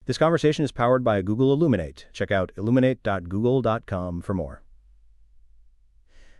This conversation is powered by Google Illuminate. Check out illuminate.google.com for more.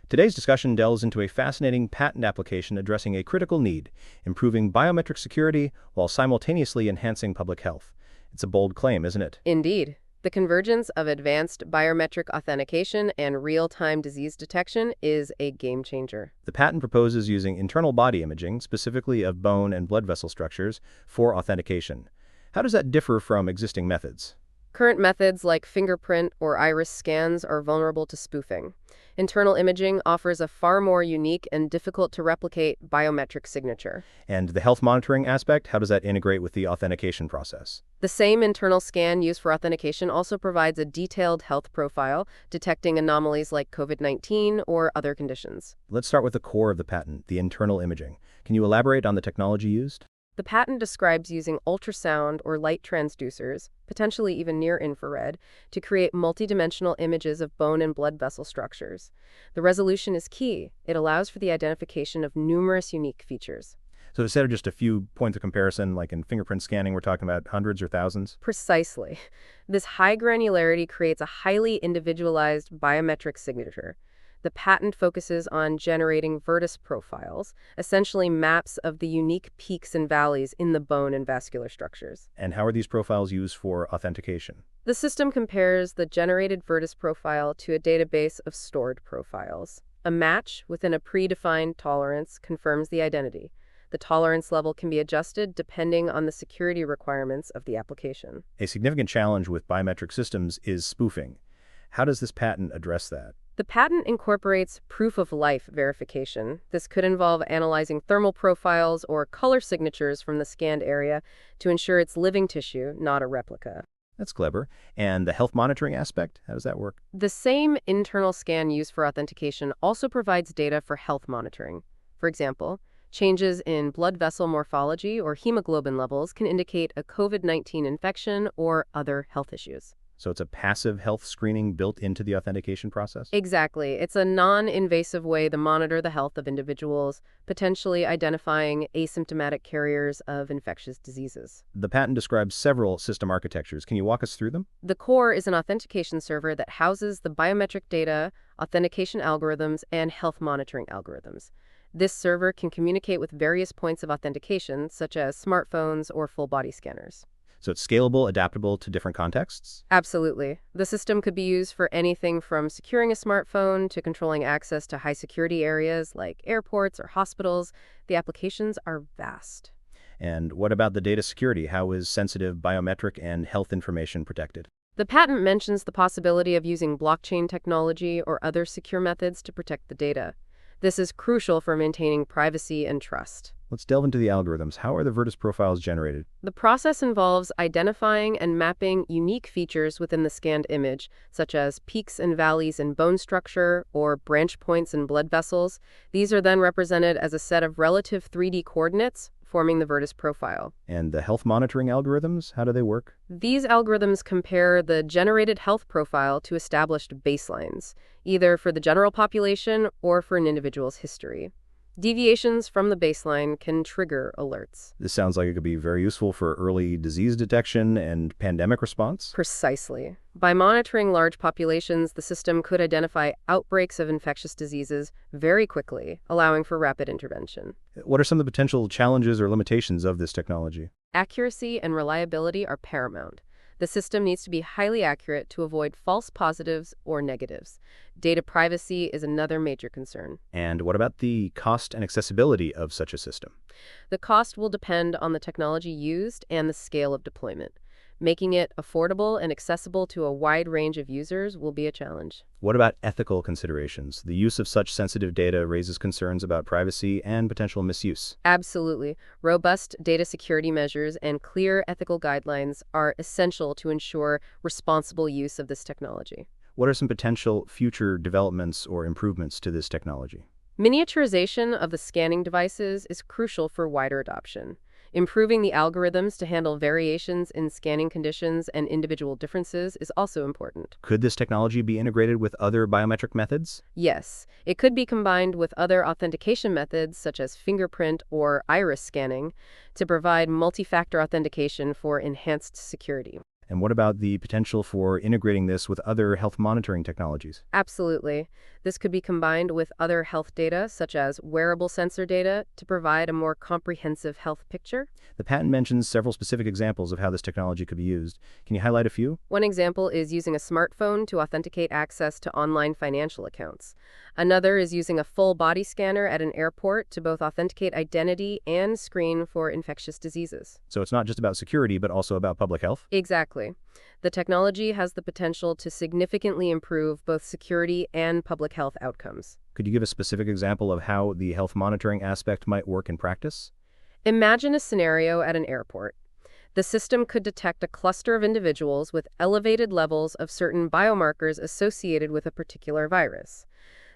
Today's discussion delves into a fascinating patent application addressing a critical need, improving biometric security while simultaneously enhancing public health. It's a bold claim, isn't it? Indeed. The convergence of advanced biometric authentication and real-time disease detection is a game changer. The patent proposes using internal body imaging, specifically of bone and blood vessel structures, for authentication. How does that differ from existing methods? Current methods like fingerprint or iris scans are vulnerable to spoofing. Internal imaging offers a far more unique and difficult-to-replicate biometric signature. And the health monitoring aspect, how does that integrate with the authentication process? The same internal scan used for authentication also provides a detailed health profile, detecting anomalies like COVID-19 or other conditions. Let's start with the core of the patent, the internal imaging. Can you elaborate on the technology used? The patent describes using ultrasound or light transducers, potentially even near-infrared, to create multidimensional images of bone and blood vessel structures. The resolution is key. It allows for the identification of numerous unique features. So instead of just a few points of comparison, like in fingerprint scanning, we're talking about hundreds or thousands? Precisely. This high granularity creates a highly individualized biometric signature. The patent focuses on generating vertex profiles, essentially maps of the unique peaks and valleys in the bone and vascular structures. And how are these profiles used for authentication? The system compares the generated vertex profile to a database of stored profiles. A match within a predefined tolerance confirms the identity. The tolerance level can be adjusted depending on the security requirements of the application. A significant challenge with biometric systems is spoofing. How does this patent address that? The patent incorporates proof-of-life verification. This could involve analyzing thermal profiles or color signatures from the scanned area to ensure it's living tissue, not a replica. That's clever. And the health monitoring aspect, how does that work? The same internal scan used for authentication also provides data for health monitoring. For example, changes in blood vessel morphology or hemoglobin levels can indicate a COVID-19 infection or other health issues. So it's a passive health screening built into the authentication process? Exactly. It's a non-invasive way to monitor the health of individuals, potentially identifying asymptomatic carriers of infectious diseases. The patent describes several system architectures. Can you walk us through them? The core is an authentication server that houses the biometric data, authentication algorithms, and health monitoring algorithms. This server can communicate with various points of authentication, such as smartphones or full-body scanners. So it's scalable, adaptable to different contexts? Absolutely. The system could be used for anything from securing a smartphone to controlling access to high-security areas like airports or hospitals. The applications are vast. And what about the data security? How is sensitive biometric and health information protected? The patent mentions the possibility of using blockchain technology or other secure methods to protect the data. This is crucial for maintaining privacy and trust. Let's delve into the algorithms. How are the vertex profiles generated? The process involves identifying and mapping unique features within the scanned image, such as peaks and valleys in bone structure or branch points in blood vessels. These are then represented as a set of relative 3D coordinates, forming the vertex profile. And the health monitoring algorithms, how do they work? These algorithms compare the generated health profile to established baselines, either for the general population or for an individual's history. Deviations from the baseline can trigger alerts. This sounds like it could be very useful for early disease detection and pandemic response. Precisely. By monitoring large populations, the system could identify outbreaks of infectious diseases very quickly, allowing for rapid intervention. What are some of the potential challenges or limitations of this technology? Accuracy and reliability are paramount. The system needs to be highly accurate to avoid false positives or negatives. Data privacy is another major concern. And what about the cost and accessibility of such a system? The cost will depend on the technology used and the scale of deployment. Making it affordable and accessible to a wide range of users will be a challenge. What about ethical considerations? The use of such sensitive data raises concerns about privacy and potential misuse. Absolutely. Robust data security measures and clear ethical guidelines are essential to ensure responsible use of this technology. What are some potential future developments or improvements to this technology? Miniaturization of the scanning devices is crucial for wider adoption. Improving the algorithms to handle variations in scanning conditions and individual differences is also important. Could this technology be integrated with other biometric methods? Yes, it could be combined with other authentication methods such as fingerprint or iris scanning to provide multi-factor authentication for enhanced security. And what about the potential for integrating this with other health monitoring technologies? Absolutely. This could be combined with other health data, such as wearable sensor data, to provide a more comprehensive health picture. The patent mentions several specific examples of how this technology could be used. Can you highlight a few? One example is using a smartphone to authenticate access to online financial accounts. Another is using a full body scanner at an airport to both authenticate identity and screen for infectious diseases. So it's not just about security, but also about public health? Exactly. The technology has the potential to significantly improve both security and public health outcomes. Could you give a specific example of how the health monitoring aspect might work in practice? Imagine a scenario at an airport. The system could detect a cluster of individuals with elevated levels of certain biomarkers associated with a particular virus.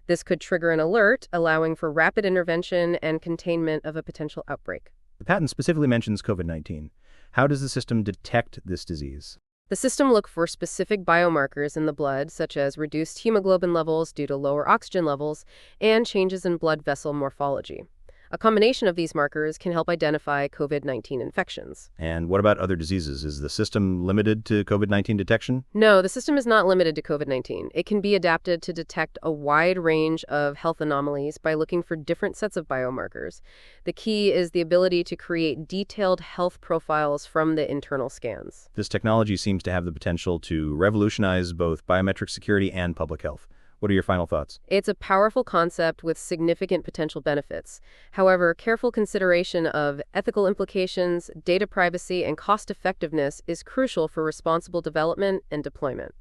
This could trigger an alert, allowing for rapid intervention and containment of a potential outbreak. The patent specifically mentions COVID-19. How does the system detect this disease? The system looks for specific biomarkers in the blood, such as reduced hemoglobin levels due to lower oxygen levels and changes in blood vessel morphology. A combination of these markers can help identify COVID-19 infections. And what about other diseases? Is the system limited to COVID-19 detection? No, the system is not limited to COVID-19. It can be adapted to detect a wide range of health anomalies by looking for different sets of biomarkers. The key is the ability to create detailed health profiles from the internal scans. This technology seems to have the potential to revolutionize both biometric security and public health. What are your final thoughts? It's a powerful concept with significant potential benefits. However, careful consideration of ethical implications, data privacy, and cost-effectiveness is crucial for responsible development and deployment.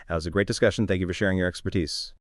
That was a great discussion. Thank you for sharing your expertise.